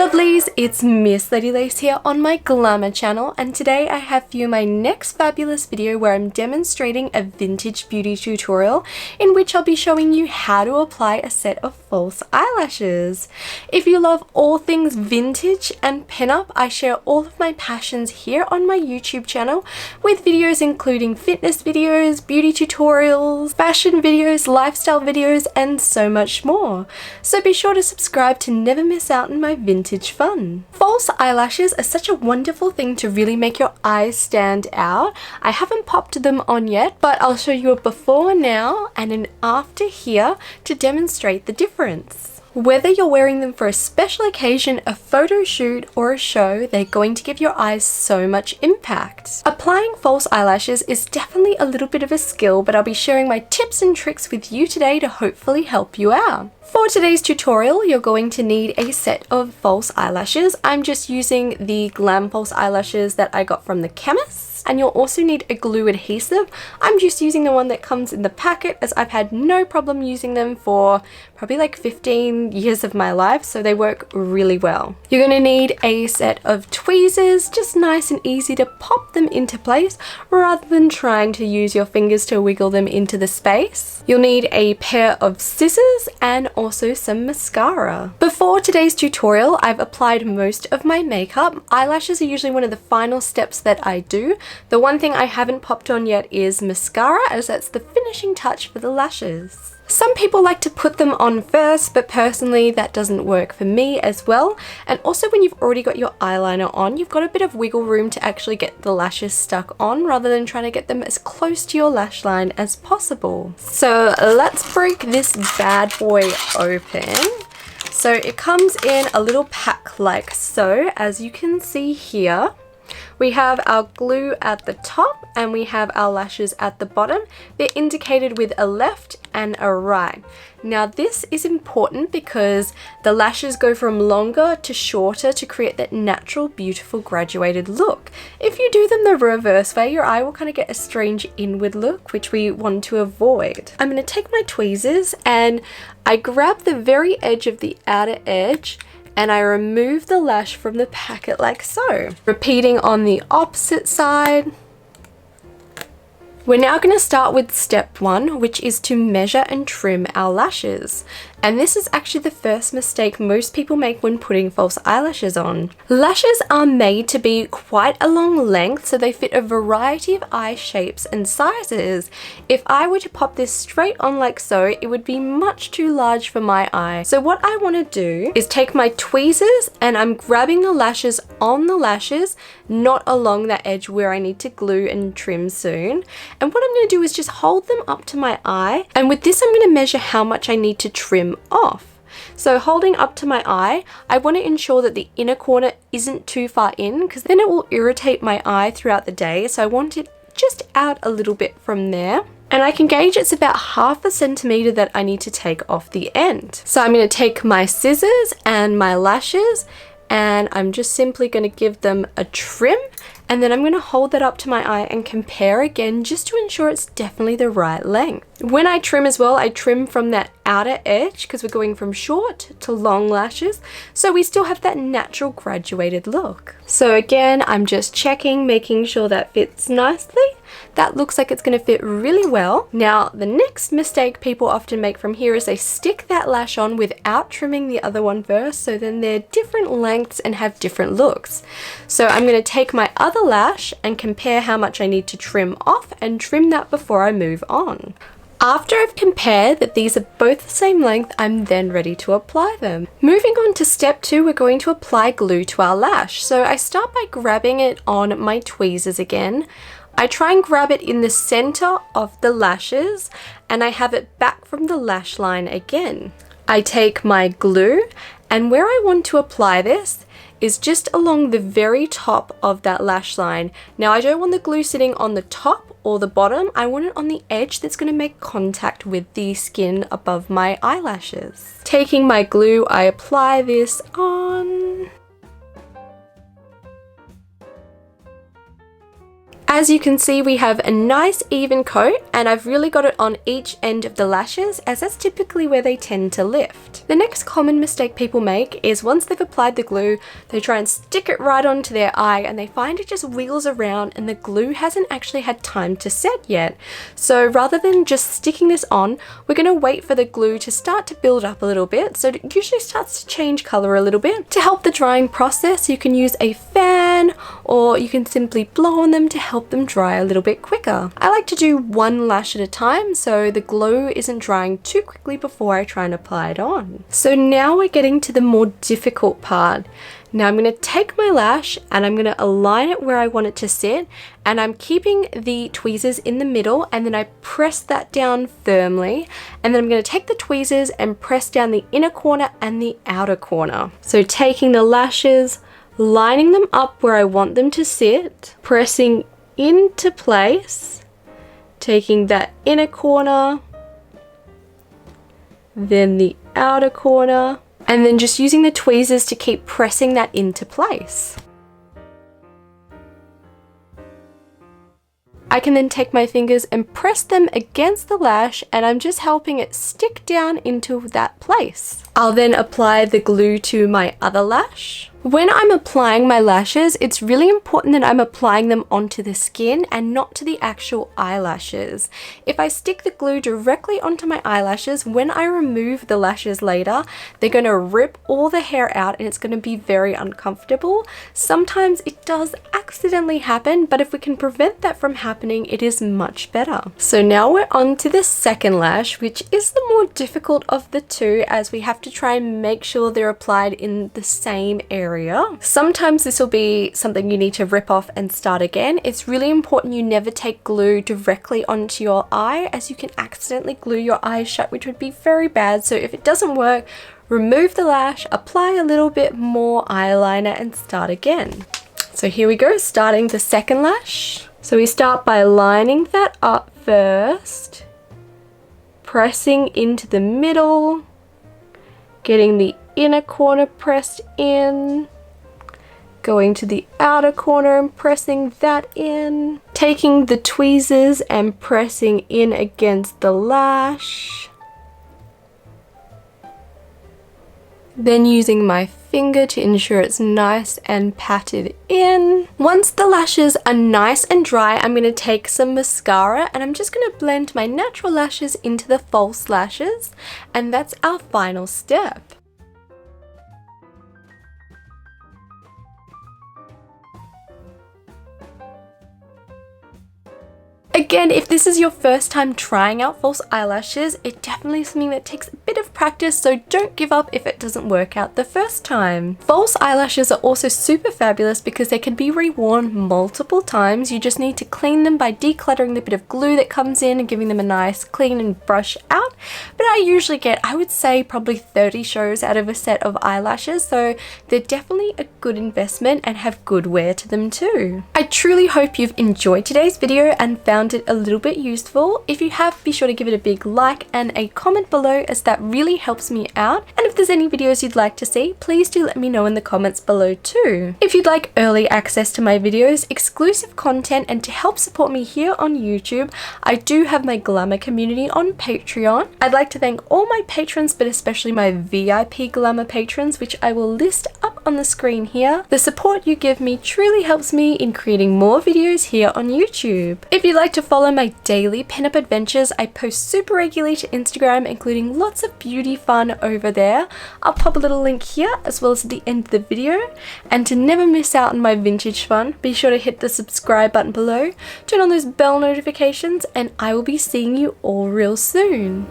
Lovelies, it's Miss Lady Lace here on my Glamour channel, and today I have for you my next fabulous video where I'm demonstrating a vintage beauty tutorial in which I'll be showing you how to apply a set of false eyelashes. If you love all things vintage and pinup, I share all of my passions here on my YouTube channel with videos including fitness videos, beauty tutorials, fashion videos, lifestyle videos, and so much more. So be sure to subscribe to never miss out on my vintage fun. False eyelashes are such a wonderful thing to really make your eyes stand out. I haven't popped them on yet, but I'll show you a before now and an after here to demonstrate the difference. Whether you're wearing them for a special occasion, a photo shoot, or a show, they're going to give your eyes so much impact. Applying false eyelashes is definitely a little bit of a skill, but I'll be sharing my tips and tricks with you today to hopefully help you out. For today's tutorial, you're going to need a set of false eyelashes. I'm just using the Glam false eyelashes that I got from the chemist. And you'll also need a glue adhesive. I'm just using the one that comes in the packet as I've had no problem using them for probably like 15 years of my life, so they work really well. You're going to need a set of tweezers, just nice and easy to pop them into place rather than trying to use your fingers to wiggle them into the space. You'll need a pair of scissors and also some mascara. Before today's tutorial, I've applied most of my makeup. Eyelashes are usually one of the final steps that I do. The one thing I haven't popped on yet is mascara, as that's the finishing touch for the lashes. Some people like to put them on first, but personally that doesn't work for me as well. And also when you've already got your eyeliner on, you've got a bit of wiggle room to actually get the lashes stuck on rather than trying to get them as close to your lash line as possible. So let's break this bad boy open. So it comes in a little pack like so, as you can see here. We have our glue at the top and we have our lashes at the bottom. They're indicated with a left and a right. Now this is important because the lashes go from longer to shorter to create that natural, beautiful, graduated look. If you do them the reverse way, your eye will kind of get a strange inward look, which we want to avoid. I'm going to take my tweezers and I grab the very edge of the outer edge and I remove the lash from the packet like so. Repeating on the opposite side. We're now going to start with step one, which is to measure and trim our lashes. And this is actually the first mistake most people make when putting false eyelashes on. Lashes are made to be quite a long length, so they fit a variety of eye shapes and sizes. If I were to pop this straight on like so, it would be much too large for my eye. So what I want to do is take my tweezers and I'm grabbing the lashes on the lashes, not along that edge where I need to glue and trim soon. And what I'm going to do is just hold them up to my eye, and with this I'm going to measure how much I need to trim off. So holding up to my eye, I want to ensure that the inner corner isn't too far in, because then it will irritate my eye throughout the day. So I want it just out a little bit from there. And I can gauge it's about 1/2 centimeter that I need to take off the end. So I'm going to take my scissors and my lashes and I'm just simply going to give them a trim, and then I'm going to hold that up to my eye and compare again just to ensure it's definitely the right length. When I trim as well, I trim from that outer edge because we're going from short to long lashes, so we still have that natural graduated look. So again, I'm just checking, making sure that fits nicely. That looks like it's going to fit really well. Now, the next mistake people often make from here is they stick that lash on without trimming the other one first, so then they're different lengths and have different looks. So I'm going to take my other lash and compare how much I need to trim off and trim that before I move on. After I've compared that these are both the same length, I'm then ready to apply them. Moving on to step two, we're going to apply glue to our lash. So I start by grabbing it on my tweezers again. I try and grab it in the center of the lashes and I have it back from the lash line again. I take my glue, and where I want to apply this is just along the very top of that lash line. Now I don't want the glue sitting on the top or the bottom, I want it on the edge that's going to make contact with the skin above my eyelashes. Taking my glue, I apply this on. As you can see, we have a nice even coat, and I've really got it on each end of the lashes, as that's typically where they tend to lift. The next common mistake people make is once they've applied the glue, they try and stick it right onto their eye and they find it just wiggles around and the glue hasn't actually had time to set yet. So rather than just sticking this on, we're going to wait for the glue to start to build up a little bit. So it usually starts to change color a little bit. To help the drying process, you can use a fan or you can simply blow on them to help them dry a little bit quicker. I like to do one lash at a time so the glue isn't drying too quickly before I try and apply it on. So now we're getting to the more difficult part. Now I'm going to take my lash and I'm going to align it where I want it to sit, and I'm keeping the tweezers in the middle, and then I press that down firmly, and then I'm going to take the tweezers and press down the inner corner and the outer corner. So taking the lashes, lining them up where I want them to sit, pressing into place, taking that inner corner, then the outer corner, and then just using the tweezers to keep pressing that into place. I can then take my fingers and press them against the lash, and I'm just helping it stick down into that place. I'll then apply the glue to my other lash. When I'm applying my lashes, it's really important that I'm applying them onto the skin and not to the actual eyelashes. If I stick the glue directly onto my eyelashes, when I remove the lashes later, they're going to rip all the hair out and it's going to be very uncomfortable. Sometimes it does accidentally happen, but if we can prevent that from happening, it is much better. So now we're on to the second lash, which is the more difficult of the two, as we have to try and make sure they're applied in the same area. Sometimes this will be something you need to rip off and start again. It's really important you never take glue directly onto your eye, as you can accidentally glue your eyes shut, which would be very bad. So if it doesn't work, remove the lash, apply a little bit more eyeliner and start again. So here we go, starting the second lash. So we start by lining that up first, pressing into the middle, getting the inner corner pressed in, going to the outer corner and pressing that in, taking the tweezers and pressing in against the lash, then using my finger to ensure it's nice and patted in. Once the lashes are nice and dry, I'm going to take some mascara and I'm just going to blend my natural lashes into the false lashes, and that's our final step. Again, if this is your first time trying out false eyelashes, it definitely is something that takes a bit of practice, so don't give up if it doesn't work out the first time. False eyelashes are also super fabulous because they can be reworn multiple times. You just need to clean them by decluttering the bit of glue that comes in and giving them a nice clean and brush out. But I usually get, I would say, probably 30 shows out of a set of eyelashes, so they're definitely a good investment and have good wear to them too. I truly hope you've enjoyed today's video and found it a little bit useful. If you have, be sure to give it a big like and a comment below, as that really helps me out. And if there's any videos you'd like to see, please do let me know in the comments below too. If you'd like early access to my videos, exclusive content, and to help support me here on YouTube, I do have my glamour community on Patreon. I'd like to thank all my patrons, but especially my VIP glamour patrons, which I will list up on the screen here. The support you give me truly helps me in creating more videos here on YouTube. If you'd like to follow my daily pinup adventures, I post super regularly to Instagram, including lots of beauty fun over there. I'll pop a little link here as well as at the end of the video. And to never miss out on my vintage fun, be sure to hit the subscribe button below, turn on those bell notifications, and I will be seeing you all real soon.